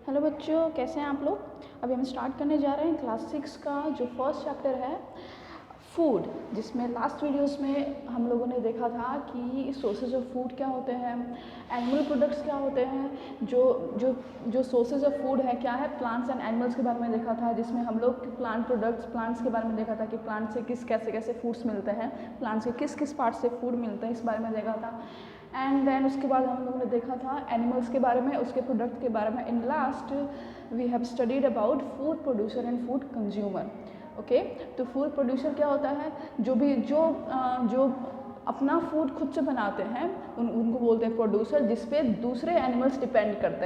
Hello बच्चों, कैसे हैं आप लोग। अभी हम स्टार्ट करने जा रहे हैं क्लास 6 का जो फर्स्ट चैप्टर है फूड, जिसमें लास्ट वीडियोस में हम लोगों ने देखा था कि सोर्सेज ऑफ फूड क्या होते हैं, एनिमल प्रोडक्ट्स क्या होते हैं, जो सोर्सेज ऑफ फूड है क्या है, प्लांट्स एंड एनिमल्स के बारे में देखा था, जिसमें हम लोग प्लांट प्रोडक्ट्स प्लांट्स के बारे में देखा था कि प्लांट से कैसे कैसे फूड्स मिलते हैं, प्लांट्स के किस पार्ट से फूड मिलते हैं, इस बारे में देखा था। एंड देन उसके बाद हम लोगों ने देखा था एनिमल्स के बारे में, उसके प्रोडक्ट के बारे में। In last we have studied about food producer and food consumer. Okay, तो फूड प्रोड्यूसर क्या होता है, जो अपना फूड खुद से बनाते हैं उनको बोलते हैं प्रोड्यूसर, जिस पे दूसरे एनिमल्स डिपेंड करते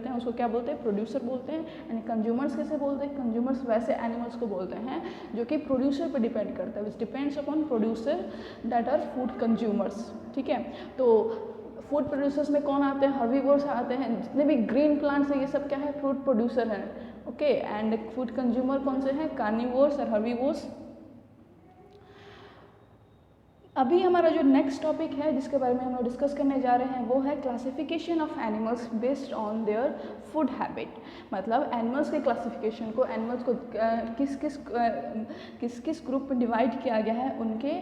हैं, उसको क्या बोलते हैं, प्रोड्यूसर बोलते हैं। एंड कंज्यूमर्स कैसे बोलते हैं, कंज्यूमर्स वैसे एनिमल्स को बोलते हैं जो कि प्रोड्यूसर पे डिपेंड करता है, which depends upon producer, that are food consumers. ठीक है, तो फूड प्रोड्यूसर्स में कौन आते हैं, हर्बीवोर्स आते हैं, जितने भी ग्रीन प्लांट्स हैं ये सब क्या है, फूड प्रोड्यूसर हैं। ओके, एंड फूड कंज्यूमर कौन से हैं, कार्निवोर्स और हर्बीवोर्स। अभी हमारा जो नेक्स्ट टॉपिक है जिसके बारे में हम लोग डिस्कस करने जा रहे हैं वो है classification of animals based on their food habit. मतलब एनिमल्स के क्लासिफिकेशन को, एनिमल्स को किस किस ग्रुप में डिवाइड किया गया है उनके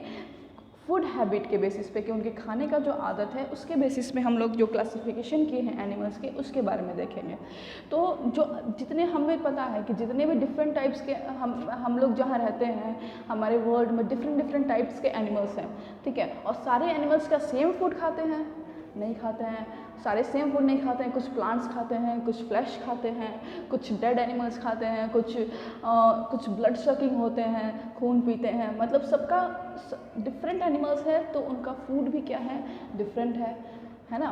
फूड हैबिट के बेसिस पे, कि उनके खाने का जो आदत है उसके बेसिस पे हम लोग जो क्लासिफिकेशन किए हैं एनिमल्स के उसके बारे में देखेंगे। तो जो जितने हमें पता है कि जितने भी डिफरेंट टाइप्स के हम लोग जहाँ रहते हैं हमारे वर्ल्ड में डिफरेंट टाइप्स के एनिमल्स हैं। ठीक है, और सारे एनिमल्स का सेम फूड खाते हैं, नहीं खाते हैं, सारे सेम फूड नहीं खाते हैं। कुछ प्लांट्स खाते हैं, कुछ फ्लैश खाते हैं, कुछ डेड एनिमल्स खाते हैं, कुछ ब्लड सकिंग होते हैं, खून पीते हैं। मतलब सबका डिफरेंट एनिमल्स है तो उनका फूड भी क्या है, डिफरेंट है ना।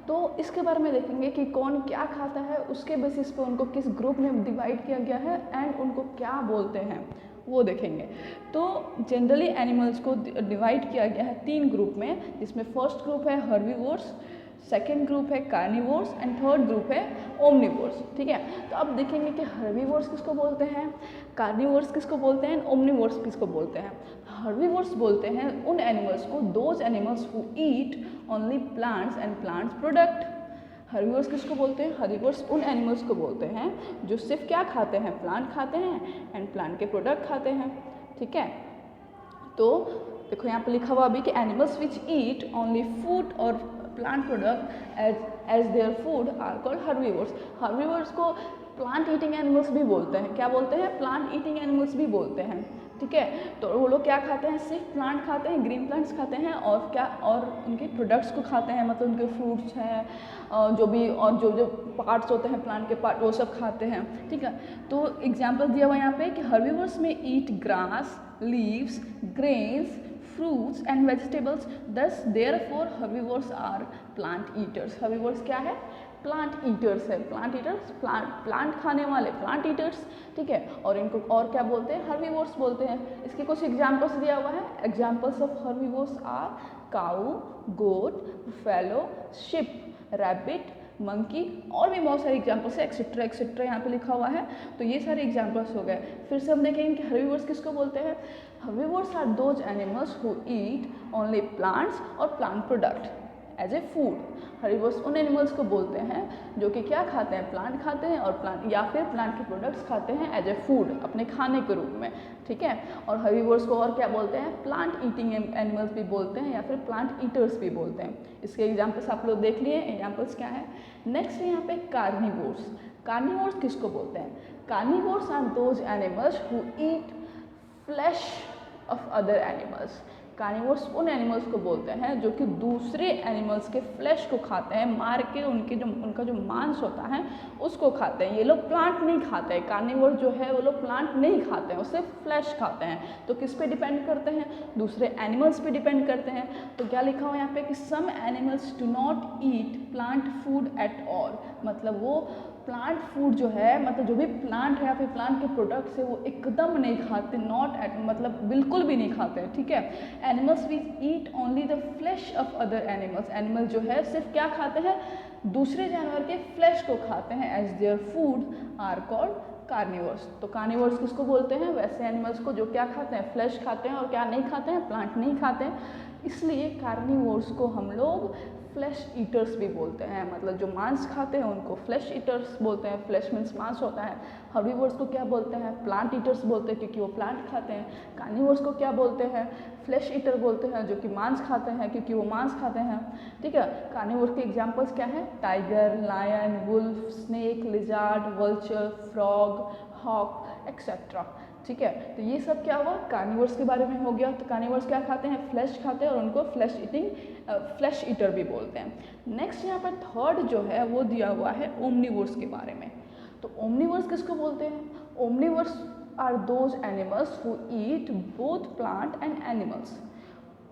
तो इसके बारे में देखेंगे कि कौन क्या खाता है, उसके बेसिस पे उनको किस ग्रुप में डिवाइड किया गया है एंड उनको क्या बोलते हैं वो देखेंगे। तो जनरली एनिमल्स को डिवाइड किया गया है 3 ग्रुप में, जिसमें फर्स्ट ग्रुप है हर्बीवोर्स, सेकेंड ग्रुप है कार्निवोर्स एंड थर्ड ग्रुप है ओमनिवोर्स। ठीक है, तो अब देखेंगे कि हर्बीवोर्स किसको बोलते हैं, कार्निवोर्स किसको बोलते हैं, ओमनिवोर्स किसको बोलते हैं। हर्बीवोर्स बोलते हैं उन एनिमल्स को, those animals who eat only plants and plants product. Herbivores किसको बोलते हैं, हर्बीवोर्स उन एनिमल्स को बोलते हैं जो सिर्फ क्या खाते हैं, प्लांट खाते हैं एंड प्लांट के प्रोडक्ट खाते हैं। ठीक है, तो देखो यहाँ पे लिखा हुआ अभी कि animals which eat only food और plant product as their food are called herbivores. Herbivores को प्लांट ईटिंग एनिमल्स भी बोलते हैं। क्या बोलते हैं, प्लांट ईटिंग एनिमल्स भी बोलते हैं। ठीक है, तो वो लोग क्या खाते हैं, सिर्फ प्लांट खाते हैं, ग्रीन प्लांट्स खाते हैं और उनके प्रोडक्ट्स को खाते हैं, मतलब उनके फ्रूट्स हैं जो भी, और जो पार्ट्स होते हैं प्लांट के पार्ट वो सब खाते हैं। ठीक है, तो एग्जाम्पल दिया हुआ यहाँ पे कि हर्बीवोर्स में eat grass, leaves, grains, fruits and vegetables, thus therefore herbivores are plant eaters। herbivores क्या है, प्लांट ईटर्स है, प्लांट ईटर्स, प्लांट खाने वाले प्लांट ईटर्स। ठीक है, और इनको और क्या बोलते हैं, हर्बीवोर्स बोलते हैं। इसके कुछ एग्जाम्पल्स दिया हुआ है। Examples of herbivores are cow, goat, buffalo, sheep, rabbit, monkey, और भी बहुत सारे एग्जाम्पल्स है, एक्सेट्रा एक्सेट्रा यहाँ पे लिखा हुआ है। तो ये सारे एग्जाम्पल्स हो गए। फिर से हम देखेंगे कि हर्बीवोर्स किसको बोलते हैं। Herbivores are those animals who eat only plants और plant product as a food. Herbivores उन एनिमल्स को बोलते हैं जो कि क्या खाते हैं, प्लांट खाते हैं और प्लांट या फिर प्लांट के प्रोडक्ट्स खाते हैं एज ए फूड, अपने खाने के रूप में। ठीक है, और हर्बीवोर्स को और क्या बोलते हैं, प्लांट ईटिंग एनिमल्स भी बोलते हैं या फिर प्लांट ईटर्स भी बोलते हैं। इसके एग्जाम्पल्स आप लोग देख लिए, एग्जाम्पल्स क्या है। नेक्स्ट है यहाँ पे कार्निवोर्स। कार्निवोर्स किसको बोलते हैं, carnivores are those animals who eat flesh of other animals. Carnivores उन एनिमल्स को बोलते हैं जो कि दूसरे एनिमल्स के फ्लैश को खाते हैं, मार के उनका जो मांस होता है उसको खाते हैं। ये लोग प्लांट नहीं खाते हैं, कार्निवोर जो है वो लोग प्लांट नहीं खाते हैं, वो सिर्फ फ्लैश खाते हैं। तो किस पे डिपेंड करते हैं, दूसरे एनिमल्स पे डिपेंड करते हैं। तो क्या लिखा हुआ यहाँ पे कि some animals do not eat plant food at all. मतलब वो प्लांट फूड जो है, मतलब जो भी प्लांट है या फिर प्लांट के प्रोडक्ट्स है वो एकदम नहीं खाते, नॉट एट, मतलब बिल्कुल भी नहीं खाते हैं। ठीक है, animals which eat only the flash of other animals. Animal जो है सिर्फ क्या खाते हैं, दूसरे जानवर के फ्लैश को खाते हैं as their food are called carnivores. तो कार्निवोर्स किसको बोलते हैं, वैसे एनिमल्स को जो क्या खाते हैं, फ्लैश खाते हैं और क्या नहीं खाते हैं, प्लांट नहीं खाते हैं। इसलिए कार्निवोर्स को हम लोग फ्लैश ईटर्स भी बोलते हैं, मतलब जो मांस खाते हैं उनको फ्लैश ईटर्स बोलते हैं। फ्लैश मीन्स मांस होता है। हर्बीवोर्स को क्या बोलते हैं? प्लांट ईटर्स बोलते हैं, क्योंकि वो प्लांट खाते हैं। कार्निवोर्स को क्या बोलते हैं? फ्लैश ईटर बोलते हैं, जो कि मांस खाते हैं, क्योंकि वो मांस खाते हैं। ठीक है। कार्निवोर्स के एग्जांपल्स क्या हैं? Tiger, lion, wolf, snake, lizard, vulture, frog, hawk etcetera. ठीक है। तो ये सब क्या हुआ? कार्निवोर्स के बारे में हो गया। तो कार्निवोर्स क्या खाते हैं? फ्लैश खाते हैं, और उनको फ्लैश ईटर भी बोलते हैं। नेक्स्ट यहाँ पर थर्ड जो है वो दिया हुआ है ओमनिवोर्स के बारे में। तो ओमनिवोर्स किसको बोलते हैं? Omnivores are those animals who eat both plant and animals.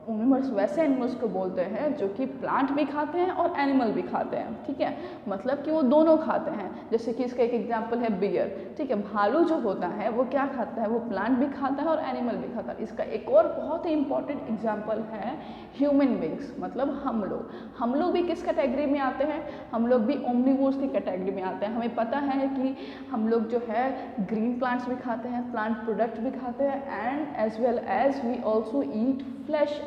Omnivores वैसे एनिमल्स को बोलते हैं जो कि प्लांट भी खाते हैं और एनिमल भी खाते हैं। ठीक है, मतलब कि वो दोनों खाते हैं। जैसे कि इसका एक एग्जांपल है बियर। ठीक है, भालू जो होता है वो क्या खाता है? वो प्लांट भी खाता है और एनिमल भी खाता है। इसका एक और बहुत ही इंपॉर्टेंट एग्जांपल है ह्यूमन बींग्स, मतलब हम लोग। हम लोग भी किस कैटेगरी में आते हैं? हम लोग भी ओमनिवोर्स की कैटेगरी में आते हैं। हमें पता है कि हम लोग जो है ग्रीन प्लांट्स भी खाते हैं, प्लांट प्रोडक्ट भी खाते हैं, and as well as we also eat flesh.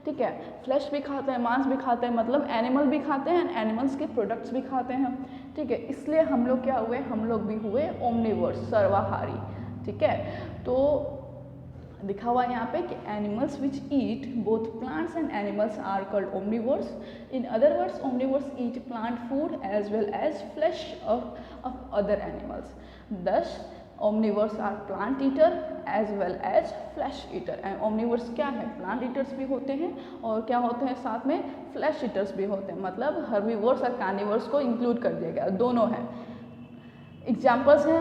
ठीक है, फ्लैश भी खाते हैं, मांस भी खाते हैं, मतलब एनिमल भी खाते हैं, एनिमल्स के प्रोडक्ट्स भी खाते हैं। ठीक है, इसलिए हम लोग क्या हुए? हम लोग भी हुए ओमनिवोर्स, सर्वाहारी। ठीक है, तो लिखा हुआ है यहाँ पे कि animals which eat both plants and animals are called omnivores. In other words omnivores eat plant food as well as flesh of other animals. Thus omnivores are plant eater as well as flesh eater. And omnivores क्या है? Plant eaters भी होते हैं और क्या होते हैं साथ में? फ्लैश ईटर्स भी होते हैं। मतलब हर्बीवोर्स और कार्निवोर्स को इंक्लूड कर दिया गया, दोनों हैं। एग्जाम्पल्स हैं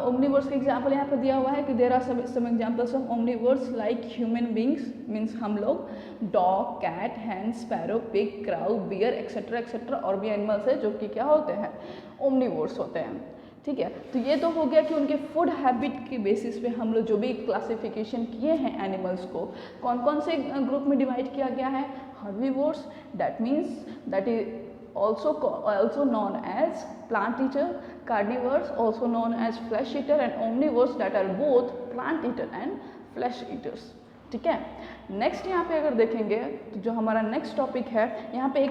ओमनिवर्स के। एग्जाम्पल यहाँ पर दिया हुआ है कि there are some examples of omnivores like human beings means हम लोग, dog, cat, hen, sparrow, pig, crow, bear etcetera etcetera. और भी एनिमल्स है जो कि क्या होते हैं? ओमनिवर्स होते हैं। ठीक है, तो ये तो हो गया कि उनके फूड हैबिट के बेसिस पे हम लोग जो भी क्लासिफिकेशन किए हैं एनिमल्स को, कौन कौन से ग्रुप में डिवाइड किया गया है? Herbivores, that means that is also known as plant eater, carnivores also known as flesh eater, and omnivores that are both plant eater and flesh eaters. ठीक है, नेक्स्ट यहाँ पे अगर देखेंगे तो जो हमारा नेक्स्ट टॉपिक है, यहाँ पे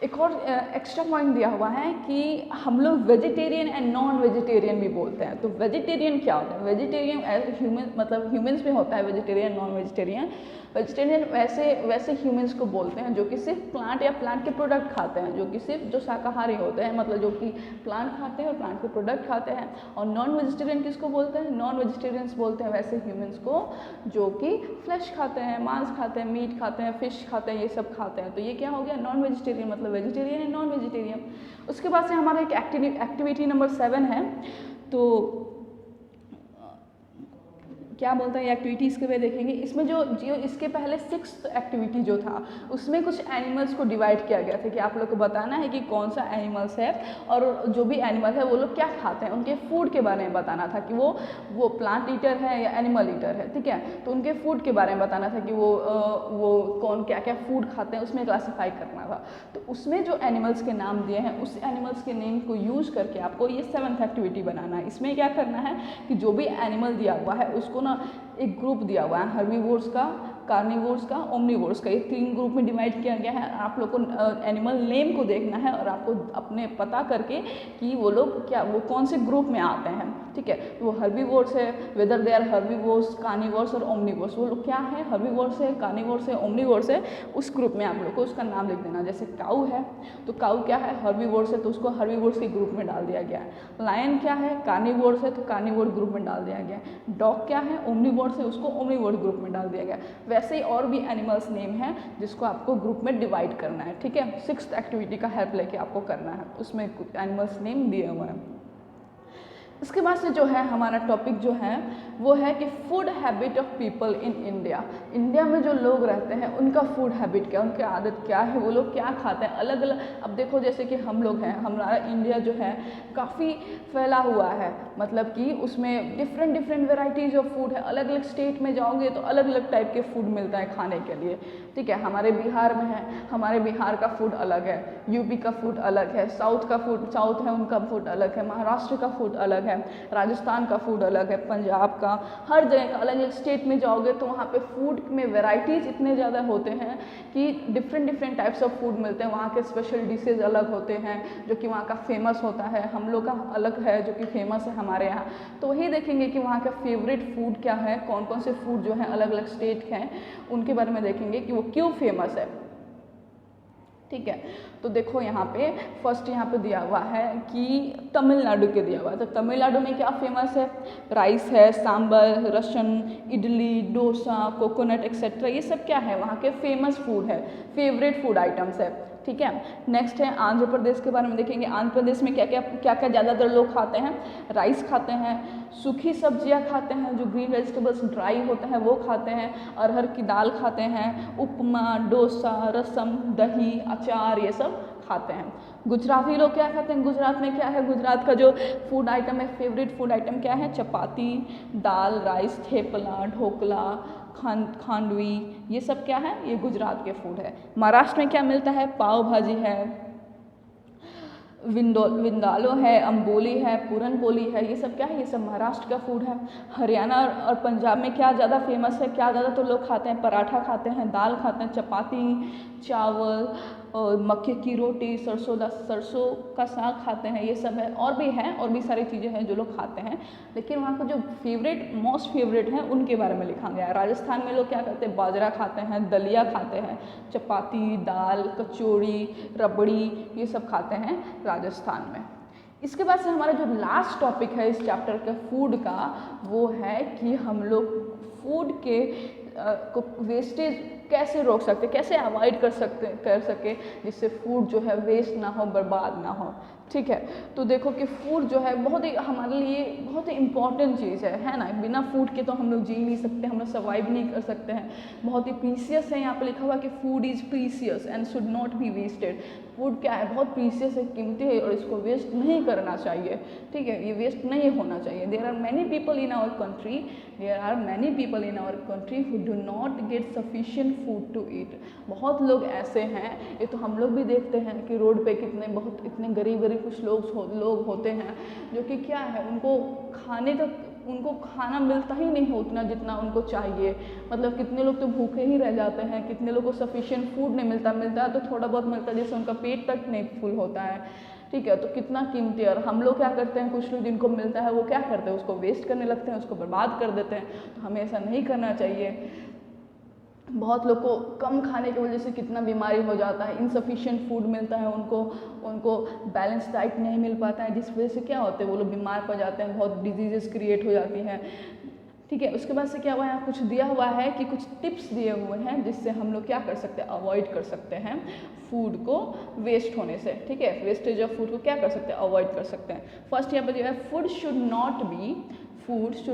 एक और एक्स्ट्रा पॉइंट दिया हुआ है कि हम लोग वेजिटेरियन एंड नॉन वेजिटेरियन भी बोलते हैं। तो वेजिटेरियन क्या होता है? वेजिटेरियन एज ह्यूमन, मतलब ह्यूमंस में होता है वेजिटेरियन, नॉन वेजिटेरियन। वेजिटेरियन वैसे ह्यूमंस को बोलते हैं जो कि सिर्फ प्लांट या प्लांट के प्रोडक्ट खाते हैं, जो कि सिर्फ जो शाकाहारी होते हैं, मतलब जो कि प्लांट खाते हैं और प्लांट के प्रोडक्ट खाते हैं। और नॉन वेजिटेरियन किसको बोलते हैं? नॉन वेजिटेरियंस बोलते हैं वैसे ह्यूमंस को जो कि फ्लैश खाते हैं, मांस खाते हैं, मीट खाते हैं, फिश खाते हैं, ये सब खाते हैं। तो ये क्या हो गया? नॉन वेजिटेरियन, मतलब वेजिटेरियन एंड नॉन वेजिटेरियन। उसके बाद से हमारा एक एक्टिविटी नंबर 7 है। तो क्या बोलता है ये एक्टिविटी, इसके वे देखेंगे। इसमें जो इसके पहले 6th एक्टिविटी जो था उसमें कुछ एनिमल्स को डिवाइड किया गया था कि आप लोग को बताना है कि कौन सा एनिमल्स है और जो भी एनिमल है वो लोग क्या खाते हैं, उनके फूड के बारे में बताना था कि वो प्लांट ईटर है या एनिमल ईटर है। ठीक है, तो उनके फूड के बारे में बताना था कि वो कौन क्या क्या फूड खाते हैं, उसमें क्लासीफाई करना था। तो उसमें जो एनिमल्स के नाम दिए हैं उस एनिमल्स के नेम को यूज़ करके आपको ये 7th एक्टिविटी बनाना है। इसमें क्या करना है कि जो भी एनिमल दिया हुआ है उसको ना एक ग्रुप दिया हुआ है, हर्बीवोर्स का, कार्निवोर्स का, ओमनिवोर्स का, ये 3 ग्रुप में डिवाइड किया गया है। आप लोग को एनिमल नेम को देखना है और आपको अपने पता करके कि वो लोग क्या, वो कौन से ग्रुप में आते हैं। ठीक है, तो वो हर्बीवोर्स है, whether they are herbivores, carnivores और ओमनिवोर्स, वो लोग क्या है? हर्बीवोर्स है, कार्निवोर्स है, ओमनिवोर्स है, उस ग्रुप में आप लोग को उसका नाम लिख देना। जैसे काऊ है तो काऊ क्या है? हर्बीवोर्स है, तो उसको हर्बीवोर्स के ग्रुप में डाल दिया गया है। लायन क्या है? कार्निवोर्स है, तो कार्निवोर ग्रुप में डाल दिया गया है। डॉग क्या है? ओमनिवोर्स है, उसको ओमनिवोर ग्रुप में डाल दिया गया। वैसे ही और भी एनिमल्स नेम है जिसको आपको ग्रुप में डिवाइड करना है। ठीक है, 6th एक्टिविटी का हेल्प लेके आपको करना है, उसमें कुछ एनिमल्स नेम दिए हुए हैं। इसके बाद से जो है हमारा टॉपिक जो है वो है कि food habit of people in India. India में जो लोग रहते हैं उनका फूड हैबिट क्या, उनकी आदत क्या है, वो लोग क्या खाते हैं अलग अलग। अब देखो जैसे कि हम लोग हैं, हमारा इंडिया जो है काफ़ी फैला हुआ है, मतलब कि उसमें डिफरेंट वेराइटीज़ ऑफ फूड है। अलग अलग स्टेट में जाओगे तो अलग अलग टाइप के फूड मिलता है खाने के लिए। ठीक है, हमारे बिहार में है, हमारे बिहार का फूड अलग है, यूपी का फूड अलग है, साउथ है उनका फूड अलग है, महाराष्ट्र का फूड अलग है, राजस्थान का फूड अलग है, पंजाब का, हर जगह का अलग अलग। स्टेट में जाओगे तो वहाँ पे फूड में वेराइटीज़ इतने ज़्यादा होते हैं कि डिफरेंट टाइप्स ऑफ फूड मिलते हैं। वहाँ के स्पेशल डिशेज अलग होते हैं जो कि वहाँ का फेमस होता है, हम लोग का अलग है जो कि फेमस है हमारे यहाँ। तो वही देखेंगे कि वहाँ का फेवरेट फूड क्या है, कौन कौन से फूड जो हैं अलग अलग स्टेट के हैं उनके बारे में देखेंगे कि वो क्यों फेमस है। ठीक है, तो देखो यहाँ पे फर्स्ट यहाँ पे दिया हुआ है कि तमिलनाडु के दिया हुआ है। तो तमिलनाडु में क्या फेमस है, राइस है, सांबर, रसन, इडली, डोसा, कोकोनट एक्सेट्रा, ये सब क्या है वहाँ के फेमस फूड है, फेवरेट फूड आइटम्स है। ठीक है, नेक्स्ट है आंध्र प्रदेश के बारे में देखेंगे। आंध्र प्रदेश में क्या क्या ज़्यादातर लोग खाते हैं, राइस खाते हैं, सूखी सब्जियां खाते हैं, जो ग्रीन वेजिटेबल्स ड्राई होते हैं वो खाते हैं, अरहर की दाल खाते हैं, उपमा, डोसा, रसम, दही, अचार, ये सब खाते हैं। गुजराती लोग क्या खाते हैं, गुजरात में क्या है, गुजरात का जो फूड आइटम है, फेवरेट फूड आइटम क्या है, चपाती, दाल, राइस, थेपला, ढोकला, खांडवी, ये सब क्या है, ये गुजरात के फूड है। महाराष्ट्र में क्या मिलता है, पाव भाजी है, विंदालो है, अम्बोली है, पूरन पोली है, ये सब क्या है, ये सब महाराष्ट्र का फूड है। हरियाणा और पंजाब में क्या ज़्यादा फेमस है, क्या ज़्यादा तो लोग खाते हैं, पराठा खाते हैं, दाल खाते हैं, चपाती, चावल और मक्के की रोटी, सरसों का साग खाते हैं, ये सब है। और भी हैं, और भी सारी चीज़ें हैं जो लोग खाते हैं, लेकिन वहाँ का जो मोस्ट फेवरेट है उनके बारे में लिखा गया है। राजस्थान में लोग क्या करते हैं, बाजरा खाते हैं, दलिया खाते हैं, चपाती, दाल, कचौड़ी, रबड़ी, ये सब खाते हैं राजस्थान में। इसके बाद से हमारा जो लास्ट टॉपिक है इस चैप्टर के फूड का, वो है कि हम लोग फूड के को वेस्टेज कैसे रोक सकते, कैसे अवॉइड कर सके जिससे फूड जो है वेस्ट ना हो, बर्बाद ना हो। ठीक है, तो देखो कि फूड जो है बहुत ही हमारे लिए बहुत ही इम्पॉर्टेंट चीज़ है ना। बिना फूड के तो हम लोग जी नहीं सकते, हम लोग सर्वाइव नहीं कर सकते हैं। बहुत ही प्रीसियस है, यहाँ पे लिखा हुआ कि food is precious and should not be wasted. Food क्या है, बहुत प्रीसियस है, कीमती है, और इसको वेस्ट नहीं करना चाहिए। ठीक है, ये वेस्ट नहीं होना चाहिए। There are many people in our country who do not get sufficient food to eat. बहुत लोग ऐसे हैं, ये तो हम लोग भी देखते हैं कि रोड पे इतने गरीब कुछ लोग होते हैं जो कि क्या है, उनको खाना मिलता ही नहीं है उतना जितना उनको चाहिए। मतलब कितने लोग तो भूखे ही रह जाते हैं, कितने लोग को सफिशिएंट फूड नहीं मिलता है तो थोड़ा बहुत मिलता है जिससे उनका पेट तक नहीं फुल होता है। ठीक है, तो कितना कीमती है। और हम लोग क्या करते हैं, कुछ लोग जिनको मिलता है वो क्या करते हैं, उसको वेस्ट करने लगते हैं, उसको बर्बाद कर देते हैं। तो हमें ऐसा नहीं करना चाहिए। बहुत लोग को कम खाने की वजह से कितना बीमारी हो जाता है, इनसफिशिएंट फूड मिलता है उनको बैलेंस डाइट नहीं मिल पाता है, जिस वजह से क्या होते हैं वो लोग बीमार पड़ जाते हैं, बहुत डिजीजेस क्रिएट हो जाती हैं। ठीक है, उसके बाद से क्या हुआ, यहाँ कुछ दिया हुआ है कि कुछ टिप्स दिए हुए हैं जिससे हम लोग क्या कर सकते हैं, अवॉइड कर सकते हैं फूड को वेस्ट होने से। ठीक है, वेस्टेज ऑफ फूड को क्या कर सकते हैं, अवॉइड कर सकते हैं। फर्स्ट यहाँ पर जो है, food should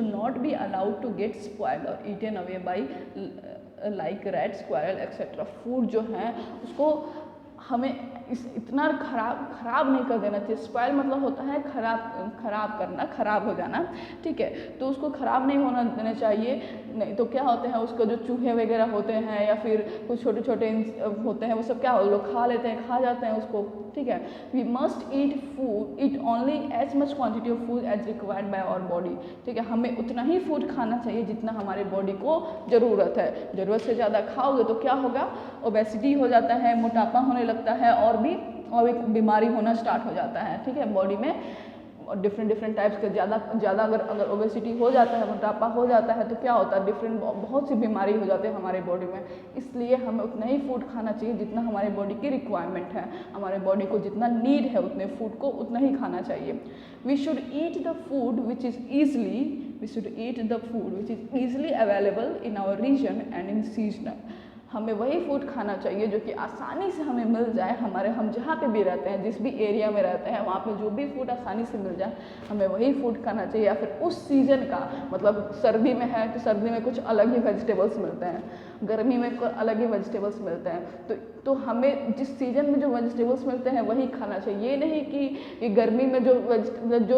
not be allowed to get spoiled और eaten away by like rat, squirrel etcetera. Food जो है उसको हमें इतना खराब नहीं कर देना चाहिए। स्पॉइल मतलब होता है खराब करना, खराब हो जाना। ठीक है, तो उसको खराब नहीं होना देना चाहिए, नहीं तो क्या होते हैं, उसको जो चूहे वगैरह होते हैं या फिर कुछ छोटे छोटे होते हैं वो सब क्या लोग खा लेते हैं, खा जाते हैं उसको। ठीक है, we must eat only as much quantity of food as required by our body. ठीक है, हमें उतना ही फूड खाना चाहिए जितना हमारे बॉडी को ज़रूरत है। ज़रूरत से ज़्यादा खाओगे तो क्या होगा, ओबेसिटी हो जाता है, मोटापा होने लगता है, और भी बीमारी होना स्टार्ट हो जाता है। ठीक है, बॉडी में डिफरेंट टाइप्स के ज़्यादा अगर ओबेसिटी हो जाता है, मोटापा हो जाता है तो क्या होता है, बहुत सी बीमारी हो जाती है हमारे बॉडी में। इसलिए हमें उतना ही फूड खाना चाहिए जितना हमारे बॉडी की रिक्वायरमेंट है, हमारे बॉडी को जितना नीड है उतने फूड को उतना ही खाना चाहिए। We should eat the food which is easily available in our region and in seasonal. हमें वही फूड खाना चाहिए जो कि आसानी से हमें मिल जाए, हम जहाँ पे भी रहते हैं, जिस भी एरिया में रहते हैं, वहाँ पे जो भी फूड आसानी से मिल जाए हमें वही फूड खाना चाहिए। या फिर उस सीज़न का, मतलब सर्दी में है तो सर्दी में कुछ अलग ही वेजिटेबल्स मिलते हैं, गर्मी में अलग ही वेजिटेबल्स मिलते हैं। तो हमें जिस सीजन में जो वेजिटेबल्स मिलते हैं वही खाना चाहिए। ये नहीं कि ये गर्मी में जो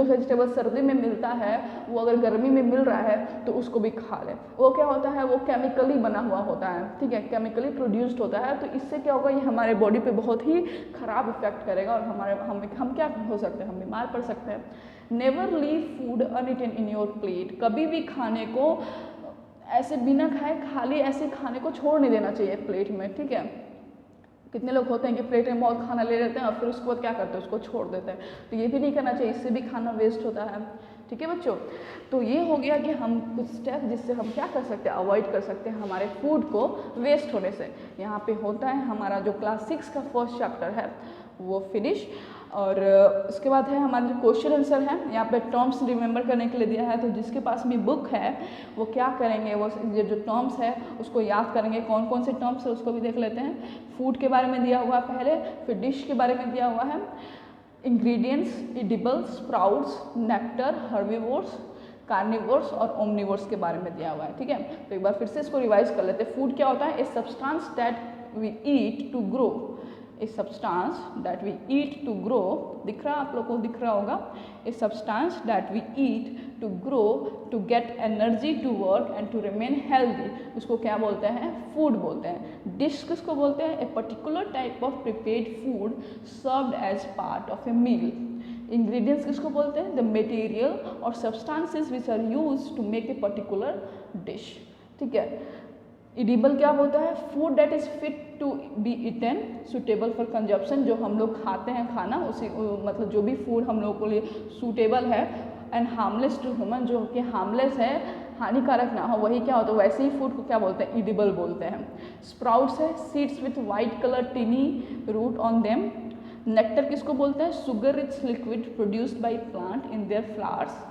वेजिटेबल सर्दी में मिलता है वो अगर गर्मी में मिल रहा है तो उसको भी खा लें। वो क्या होता है, वो केमिकली बना हुआ होता है, ठीक है, केमिकली प्रोड्यूस्ड होता है। तो इससे क्या होगा, ये हमारे बॉडी पे बहुत ही ख़राब इफेक्ट करेगा और हम क्या हो सकते हैं, हम बीमार पड़ सकते हैं। Never leave food uneaten in your plate. कभी भी खाने को ऐसे बिना खाए खाली ऐसे खाने को छोड़ नहीं देना चाहिए प्लेट में, ठीक है। कितने लोग होते हैं कि प्लेट में बहुत खाना ले लेते हैं और फिर उसके बाद क्या करते हैं, उसको छोड़ देते हैं। तो ये भी नहीं करना चाहिए, इससे भी खाना वेस्ट होता है, ठीक है बच्चों। तो ये हो गया कि हम कुछ स्टेप जिससे हम क्या कर सकते हैं, अवॉइड कर सकते हैं हमारे फूड को वेस्ट होने से। यहाँ पे होता है हमारा जो क्लास 6 का फर्स्ट चैप्टर है वो फिनिश। और उसके बाद है हमारा जो क्वेश्चन आंसर है, यहाँ पे टर्म्स रिमेंबर करने के लिए दिया है। तो जिसके पास भी बुक है वो क्या करेंगे, वो जो टर्म्स है उसको याद करेंगे। कौन कौन से टर्म्स है उसको भी देख लेते हैं। फूड के बारे में दिया हुआ है पहले, फिर डिश के बारे में दिया हुआ है, ingredients, edibles, sprouts, nectar, herbivores, carnivores और ओमनिवोर्स के बारे में दिया हुआ है, ठीक है। तो एक बार फिर से इसको रिवाइज कर लेते हैं। फूड क्या होता है, a substance that we eat to grow, a substance that we eat to grow, दिख रहा आप लोग को, दिख रहा होगा, a substance that we eat to grow, to get energy, to work and to remain healthy, उसको क्या बोलते हैं, फूड बोलते हैं। डिश किसको बोलते हैं, a particular type of prepared food served as part of a meal. Ingredients किसको बोलते हैं, द मटेरियल और substances which are used to make a particular dish, ठीक है। एडिबल क्या बोलता है, food that is fit to be eaten, suitable for consumption, जो हम लोग खाते हैं खाना उसी मतलब जो भी फूड हम लोगों के लिए सूटेबल है, एंड हार्मलेस टू ह्यूमन, जो कि हार्मलेस है, हानिकारक ना हो, वही क्या होता है, वैसे ही फूड को क्या बोलते हैं, एडिबल बोलते हैं। स्प्राउट्स है, seeds with white colour tiny root on them. Nectar किसको बोलते हैं, sugar rich liquid produced by plant in their flowers.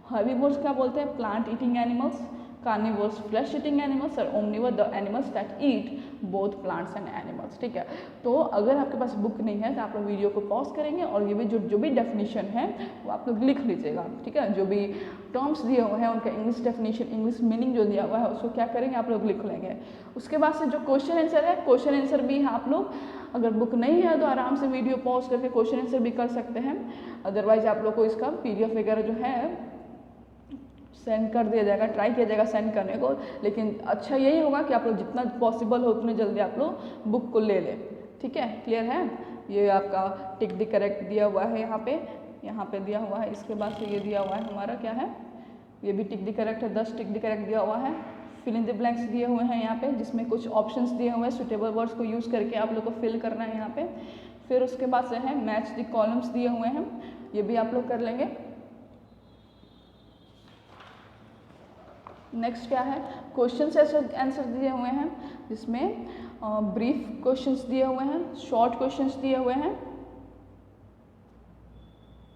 Herbivores क्या बोलते हैं, plant eating animals. Carnivores flesh eating animals और omnivore the animals that eat both plants and animals, ठीक है। तो अगर आपके पास बुक नहीं है तो आप लोग वीडियो को पॉज करेंगे और ये भी जो भी डेफिनेशन है वो आप लोग लिख लीजिएगा, ठीक है। जो भी टर्म्स दिए हुए हैं उनका इंग्लिश डेफिनेशन, इंग्लिश मीनिंग जो दिया हुआ है उसको क्या करेंगे, आप लोग लिख लेंगे। उसके बाद से जो क्वेश्चन आंसर है, क्वेश्चन आंसर भी आप लोग अगर बुक नहीं है तो आराम से वीडियो पॉज करके क्वेश्चन आंसर भी कर सकते हैं। अदरवाइज आप लोग को इसका PDF वगैरह जो है सेंड कर दिया जाएगा, ट्राई किया जाएगा सेंड करने को। लेकिन अच्छा यही होगा कि आप लोग जितना पॉसिबल हो उतने जल्दी आप लोग बुक को ले लें, ठीक है। क्लियर है, ये आपका टिक द करेक्ट दिया हुआ है, यहाँ पे दिया हुआ है। इसके बाद से ये दिया हुआ है हमारा क्या है, ये भी टिक द करेक्ट है, 10 टिक द करेक्ट दिया हुआ है। फिल इन द ब्लैंक्स दिए हुए हैं यहाँ पे, जिसमें कुछ ऑप्शंस दिए हुए हैं, सुटेबल वर्ड्स को यूज़ करके आप लोग को फिल करना है यहाँ पे। फिर उसके बाद से है मैच द कॉलम्स दिए हुए हैं, ये भी आप लोग कर लेंगे। नेक्स्ट क्या है, क्वेश्चन आंसर दिए हुए हैं, जिसमें ब्रीफ क्वेश्चंस दिए हुए हैं, शॉर्ट क्वेश्चंस दिए हुए हैं,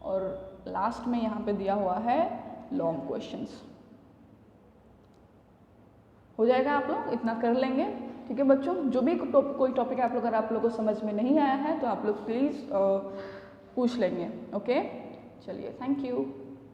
और लास्ट में यहाँ पे दिया हुआ है लॉन्ग क्वेश्चंस। हो जाएगा, आप लोग इतना कर लेंगे, ठीक है बच्चों। जो भी कोई टॉपिक आप लोग अगर आप लोग को समझ में नहीं आया है तो आप लोग प्लीज़ पूछ लेंगे, ओके। चलिए, थैंक यू।